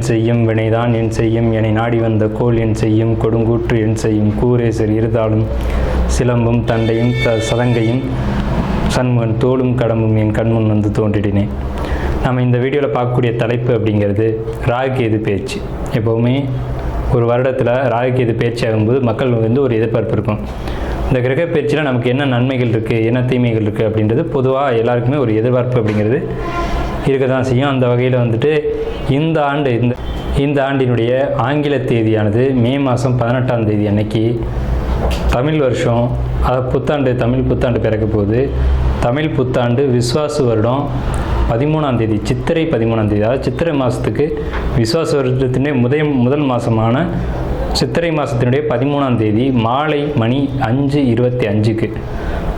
செய்யும் வினைதான் என் செய்யும் என்னை நாடி வந்த கோல் என் செய்யும் கொடுங்கூற்று என் செய்யும் கூரேசர் இருதாலும் சிலம்பும் தண்டையும் சதங்கையும் சண்முகன் தோளும் கடம்பும் என் கண்முன் வந்து தோன்றிடினேன். நம்ம இந்த வீடியோவில் பார்க்கக்கூடிய தலைப்பு அப்படிங்கிறது ராகுகேது பேச்சு. எப்போவுமே ஒரு வருடத்தில் ராகுகேது பேச்சு ஆகும்போது மக்கள் ஒரு எதிர்பார்ப்பு இருக்கும். இந்த கிரக பயிற்சியில் நமக்கு என்ன நன்மைகள் இருக்குது, என்ன தீமைகள் இருக்குது அப்படின்றது பொதுவாக எல்லாருக்குமே ஒரு எதிர்பார்ப்பு அப்படிங்கிறது இருக்க தான் செய்யும். அந்த வகையில் இந்த ஆண்டினுடைய ஆங்கில தேதியானது மே மாதம் 18ஆம் தேதி அன்னைக்கு தமிழ் வருஷம், அதாவது தமிழ் புத்தாண்டு பிறக்க போகுது. தமிழ் புத்தாண்டு விஸ்வாசு வருடம் 13ஆம் தேதி, சித்திரை 13ஆம் தேதி, அதாவது சித்திரை மாதத்துக்கு விஸ்வாச வருடத்தினுடைய முதல் மாதமான சித்திரை மாதத்தினுடைய 13ஆம் தேதி மாலை மணி 5:25க்கு.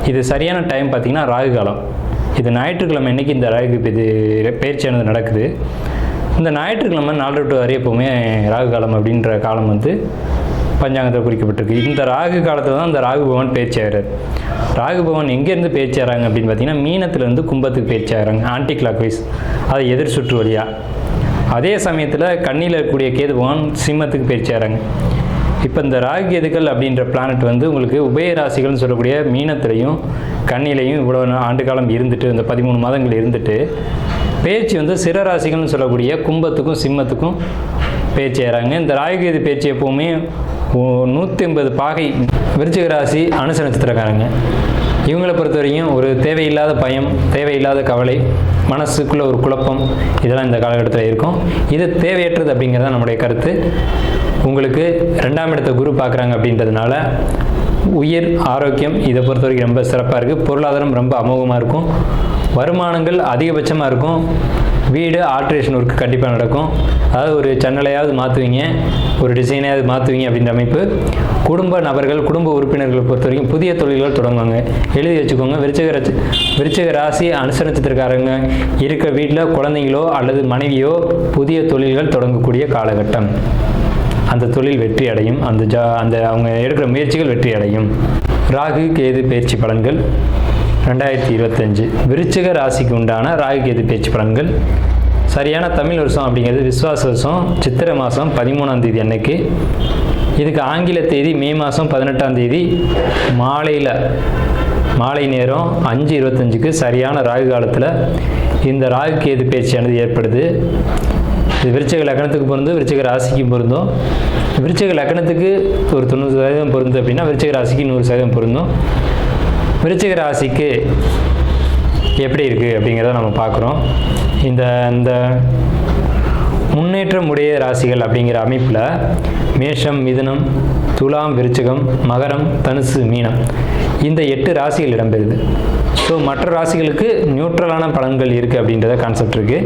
இது சரியான டைம் பார்த்திங்கன்னா ராகு காலம். இது ஞாயிற்றுக்கிழமை அன்றைக்கி இந்த ராகு பயிற்சியானது நடக்குது. இந்த ஞாயிற்றுக்கிழமை 4 to 6 எப்போவுமே ராகு காலம் அப்படின்ற காலம் பஞ்சாங்கத்தில் குறிக்கப்பட்டிருக்கு. இந்த ராகு காலத்தில் தான் இந்த ராகு பகவான் பயிற்சி ஆகிறார். ராகு பகவான் எங்கேருந்து பயிற்சி ஆகிறாங்க அப்படின்னு பார்த்தீங்கன்னா மீனத்துலேருந்து கும்பத்துக்கு பயிற்சி ஆகிறாங்க, ஆன்டி கிளாக் வைஸ், அதை எதிர் சுற்று வழியாக. அதே சமயத்தில் கண்ணியில் இருக்கக்கூடிய கேது பகவான் சிம்மத்துக்கு பயிற்சி ஆகிறாங்க. இப்போ இந்த ராகு கேதுக்கள் அப்படின்ற பிளானட் உங்களுக்கு உபய ராசிகள்னு சொல்லக்கூடிய மீனத்திலையும் கண்ணிலையும் இவ்வளோ ஆண்டு காலம் இருந்துட்டு, இந்த 13 மாதங்கள் இருந்துட்டு பேச்சு சிற ராசிகள்னு சொல்லக்கூடிய கும்பத்துக்கும் சிம்மத்துக்கும் பேச்சு ஆகிறாங்க. இந்த ராகுகேது பேச்சு எப்போவுமே 180 பாகை விருச்சிக ராசி அனுச நட்சத்திரக்காரங்க. இவங்களை பொறுத்த வரைக்கும் ஒரு தேவையில்லாத பயம், தேவையில்லாத கவலை, மனசுக்குள்ளே ஒரு குழப்பம், இதெல்லாம் இந்த காலகட்டத்தில் இருக்கும். இது தேவையற்றது அப்படிங்கிறத நம்முடைய கருத்து. உங்களுக்கு 2ஆம் இடத்தை குரு பார்க்குறாங்க அப்படின்றதுனால உயிர் ஆரோக்கியம் இதை பொறுத்த வரைக்கும் ரொம்ப சிறப்பாக இருக்குது. பொருளாதாரம் ரொம்ப அமோகமாக இருக்கும். வருமானங்கள் அதிகபட்சமாக இருக்கும். வீடு ஆல்ட்ரேஷன் ஒர்க்கு கண்டிப்பாக நடக்கும். அதாவது ஒரு ஜன்னலையாவது மாற்றுவீங்க, ஒரு டிசைனையாவது மாற்றுவீங்க அப்படின்ற அமைப்பு. குடும்ப நபர்கள், குடும்ப உறுப்பினர்களை பொறுத்த வரைக்கும் புதிய தொழில்கள் தொடங்குவாங்க. எழுதி வச்சுக்கோங்க. விருச்சிக ராசி அனுச நட்சத்திரக்காரங்க இருக்க வீட்டில் குழந்தைங்களோ அல்லது மனைவியோ புதிய தொழில்கள் தொடங்கக்கூடிய காலகட்டம். அந்த தொழில் வெற்றி அடையும். அந்த அவங்க எடுக்கிற முயற்சிகள் வெற்றி அடையும். ராகு கேது பயிற்சி பலன்கள் 2025 விருச்சிக ராசிக்கு உண்டான ராகு கேது பேச்சு பலன்கள். சரியான தமிழ் வருஷம் அப்படிங்கிறது விஸ்வாச வருஷம் சித்திரை மாதம் 13ஆம் தேதி அன்னைக்கு. இதுக்கு ஆங்கில தேதி மே மாதம் 18ஆம் தேதி மாலை நேரம் 5:25க்கு சரியான ராகு காலத்தில் இந்த ராகு கேது பேச்சியானது ஏற்படுது. இது விருச்சிக லக்னத்துக்கு பொருந்தும், விருச்சிக ராசிக்கு பொருந்தும். விருச்சிக லக்னத்துக்கு ஒரு 90% பொருந்தும் அப்படின்னா விருச்சிக ராசிக்கு 100% பொருந்தும். விருச்சிக ராசிக்கு எப்படி இருக்குது அப்படிங்கிறத நம்ம பார்க்குறோம். இந்த முன்னேற்றம் உடைய ராசிகள் அப்படிங்கிற அமைப்பில் மேஷம், மிதுனம், துலாம், விருச்சிகம், மகரம், தனுசு, மீனம், இந்த 8 ராசிகள் இடம்பெறுது. ஸோ மற்ற ராசிகளுக்கு நியூட்ரலான பலன்கள் இருக்குது அப்படின்றத கான்செப்ட் இருக்குது.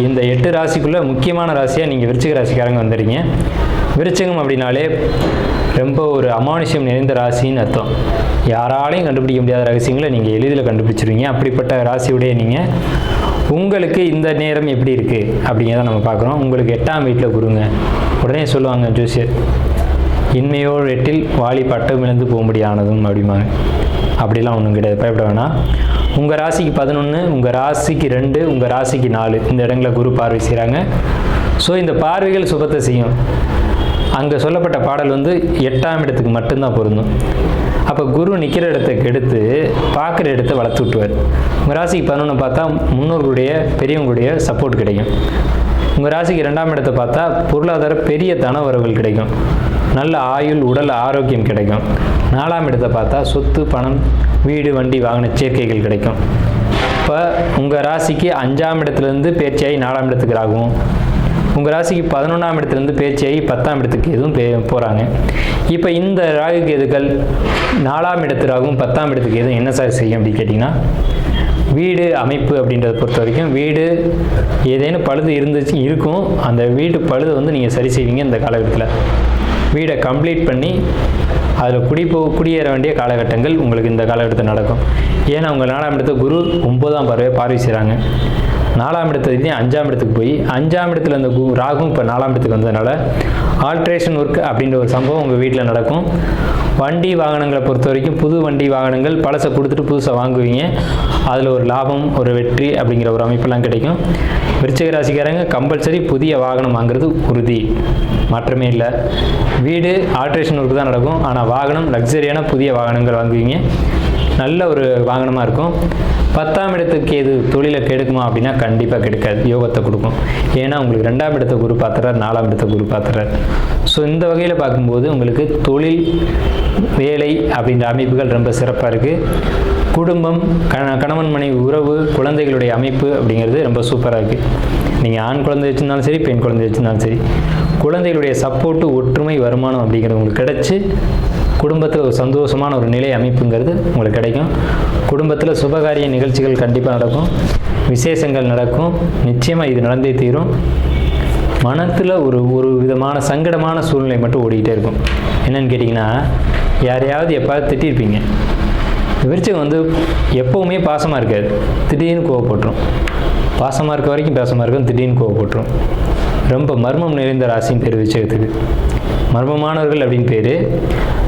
இந்த 8 ராசிக்குள்ளே முக்கியமான ராசியாக நீங்கள் விருச்சிக ராசிக்காரங்க வந்துடுறீங்க. விருச்சிகம் அப்படின்னாலே ரொம்ப ஒரு அமானுஷ்யம் நிறைந்த ராசின்னு அர்த்தம். யாராலையும் கண்டுபிடிக்க முடியாத ரகசியங்களை நீங்கள் எளிதில் கண்டுபிடிச்சிருவீங்க. அப்படிப்பட்ட ராசியுடைய நீங்கள் உங்களுக்கு இந்த நேரம் எப்படி இருக்குது அப்படிங்கிறத நம்ம பார்க்குறோம். உங்களுக்கு 8ஆம் வீட்டில் குருங்க. உடனே சொல்லுவாங்க ஜோசியர், இன்மையோடு 8இல் வாலி பட்டம் இழந்து போக முடியானதும் அப்படிம்பாங்க. அப்படிலாம் ஒன்றும் கிடையாது, பயப்பட வேணாம். உங்கள் ராசிக்கு 11, உங்கள் ராசிக்கு 2, உங்கள் ராசிக்கு 4 இந்த இடங்களை குரு பார்வை செய்கிறாங்க. ஸோ இந்த பார்வைகள் சுபத்தை செய்யும். அங்கே சொல்லப்பட்ட பாடல் 8ஆம் இடத்துக்கு மட்டும்தான் பொருந்தும். அப்போ குரு நிற்கிற இடத்தை கெடுத்து பார்க்குற இடத்த வளர்த்து விட்டுவார். உங்கள் ராசிக்கு 11 பார்த்தா முன்னோர்களுடைய பெரியவங்களுடைய சப்போர்ட் கிடைக்கும். உங்கள் ராசிக்கு 2ஆம் இடத்தை பார்த்தா பொருளாதார பெரிய தன வரவுகள் கிடைக்கும். நல்ல ஆயுள், உடல் ஆரோக்கியம் கிடைக்கும். 4ஆம் இடத்தை பார்த்தா சொத்து, பணம், வீடு, வண்டி, வாகன சேர்க்கைகள் கிடைக்கும். இப்போ உங்கள் ராசிக்கு 5ஆம் இடத்துலேருந்து பேர்ச்சியாகி 4ஆம் இடத்துக்கு ராகுவும், உங்கள் ராசிக்கு 11ஆம் இடத்துலேருந்து பேர்ச்சியாகி 10ஆம் இடத்துக்கு எதுவும் போகிறாங்க. இப்போ இந்த ராகு கேதுக்கள் 4ஆம் இடத்து ராகும் 10ஆம் இடத்துக்கு எதுவும் என்ன சார் செய்யும் அப்படின்னு கேட்டிங்கன்னா, வீடு அமைப்பு அப்படின்றத பொறுத்த வரைக்கும் வீடு ஏதேனும் பழுது இருக்கும். அந்த வீட்டு பழுதை நீங்கள் சரி செய்வீங்க. இந்த காலகட்டத்தில் வீடை கம்ப்ளீட் பண்ணி அதில் குடியேற வேண்டிய காலகட்டங்கள் உங்களுக்கு இந்த காலகட்டத்தில் நடக்கும். ஏன்னா உங்கள் 4ஆம் இடத்தை குரு 9ஆம் பார்வை செய்கிறாங்க. 4ஆம் இடத்துல 5ஆம் இடத்துக்கு போய் 5ஆம் இடத்துல அந்த ராகும் இப்போ 4ஆம் இடத்துக்கு வந்ததுனால ஆல்ட்ரேஷன் ஒர்க் அப்படின்ற ஒரு சம்பவம் உங்கள் வீட்டில் நடக்கும். வண்டி வாகனங்களை பொறுத்த வரைக்கும் புது வண்டி வாகனங்கள் பழசை கொடுத்துட்டு புதுசாக வாங்குவீங்க. அதில் ஒரு லாபம், ஒரு வெற்றி அப்படிங்கிற ஒரு அமைப்பெல்லாம் கிடைக்கும். விருச்சிக ராசிக்காரங்க கம்பல்சரி புதிய வாகனம் வாங்குறது உறுதி, மாற்றமே இல்லை. வீடு ஆல்ட்ரேஷன் ஒர்க் தான் நடக்கும், ஆனால் வாகனம் லக்ஸரியான புதிய வாகனங்கள் வாங்குவீங்க. நல்ல ஒரு வாகனமாக இருக்கும். 10ஆம் இடத்துக்கு எது தொழிலை கெடுக்குமா அப்படின்னா கண்டிப்பாக கெடுக்காது, யோகத்தை கொடுக்கும். ஏன்னா உங்களுக்கு 2ஆம் இடத்தை குரு பார்த்துறார், 4ஆம் இடத்தை குரு பார்த்துறார். ஸோ இந்த வகையில் பார்க்கும்போது உங்களுக்கு தொழில், வேலை அப்படின்ற அமைப்புகள் ரொம்ப சிறப்பாக இருக்குது. குடும்பம், கணவன் மனைவி உறவு, குழந்தைகளுடைய அமைப்பு அப்படிங்கிறது ரொம்ப சூப்பராக இருக்குது. நீங்கள் ஆண் குழந்தை வச்சுருந்தாலும் சரி, பெண் குழந்தை வச்சுருந்தாலும் சரி, குழந்தைகளுடைய சப்போர்ட்டு, ஒற்றுமை, வருமானம் அப்படிங்கிறது உங்களுக்கு கிடச்சி குடும்பத்தில் ஒரு சந்தோஷமான ஒரு நிலை அமைப்புங்கிறது உங்களுக்கு கிடைக்கும். குடும்பத்தில் சுபகாரிய நிகழ்ச்சிகள் கண்டிப்பாக நடக்கும், விசேஷங்கள் நடக்கும். நிச்சயமாக இது நடந்தே தீரும். மனத்தில் ஒரு விதமான சங்கடமான சூழ்நிலை மட்டும் ஓடிக்கிட்டே இருக்கும். என்னென்னு கேட்டிங்கன்னா, யாரையாவது எப்பாவது திட்டிருப்பீங்க. விருச்சிகம் எப்போவுமே பாசமாக இருக்காது, திடீர்னு கோவப்பட்டுரும். பாசமாக இருக்க வரைக்கும் பாசமாக இருக்கும், திடீர்னு கோவப்பட்டுரும். ரொம்ப மர்மம் நிறைந்த ராசின்னு பேர் விருச்சிகத்துக்கு. மர்மமானவர்கள் அப்படின்னு பேர்.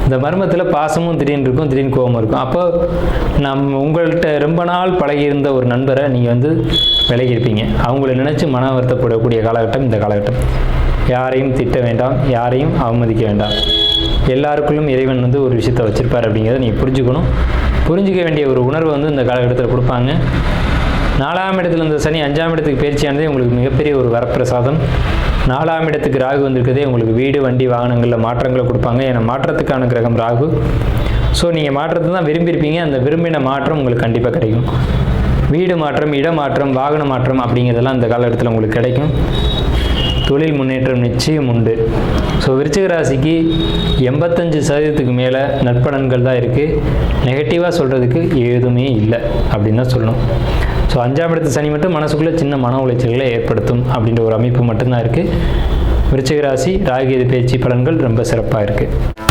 இந்த மர்மத்தில் பாசமும் திடீர்னு இருக்கும், திடீர்னு கோபமும் இருக்கும். அப்போ உங்கள்கிட்ட ரொம்ப நாள் பழகியிருந்த ஒரு நண்பரை நீங்கள் விலகியிருப்பீங்க. அவங்கள நினச்சி மன வருத்தப்படக்கூடிய காலகட்டம் இந்த காலகட்டம். யாரையும் திட்ட வேண்டாம், யாரையும் அவமதிக்க வேண்டாம். எல்லாருக்குள்ளும் இறைவன் ஒரு விஷயத்தை வச்சுருப்பார் அப்படிங்கிறத நீங்கள் புரிஞ்சுக்கணும். புரிஞ்சிக்க வேண்டிய ஒரு உணர்வை இந்த காலகட்டத்தில் கொடுப்பாங்க. 4ஆம் இடத்துல இருந்த சனி 5ஆம் இடத்துக்கு பயிற்சியானதே உங்களுக்கு மிகப்பெரிய ஒரு வரப்பிரசாதம். 4ஆம் இடத்துக்கு ராகு வந்திருக்கிறதே உங்களுக்கு வீடு, வண்டி, வாகனங்களில் மாற்றங்களை கொடுப்பாங்க. ஏன்னா மாற்றத்துக்கான கிரகம் ராகு. ஸோ நீங்கள் மாற்றத்தை தான் விரும்பியிருப்பீங்க. அந்த விரும்பின மாற்றம் உங்களுக்கு கண்டிப்பாக கிடைக்கும். வீடு மாற்றம், இடமாற்றம், வாகன மாற்றம் அப்படிங்கிறதெல்லாம் இந்த காலகட்டத்தில் உங்களுக்கு கிடைக்கும். தொழில் முன்னேற்றம் நிச்சயம் உண்டு. ஸோ விருச்சிக ராசிக்கு 85% மேலே நற்பலன்கள் தான் இருக்குது. நெகட்டிவாக சொல்கிறதுக்கு எதுவுமே இல்லை அப்படின்னு தான் சொல்லணும். ஸோ 5ஆம் இடத்து சனி மட்டும் மனசுக்குள்ளே சின்ன மன உளைச்சல்களை ஏற்படுத்தும் அப்படின்ற ஒரு அமைப்பு மட்டும்தான் இருக்குது. விருச்சிக ராசி ராகு கேது பயிற்சி பலன்கள் ரொம்ப சிறப்பாக இருக்குது.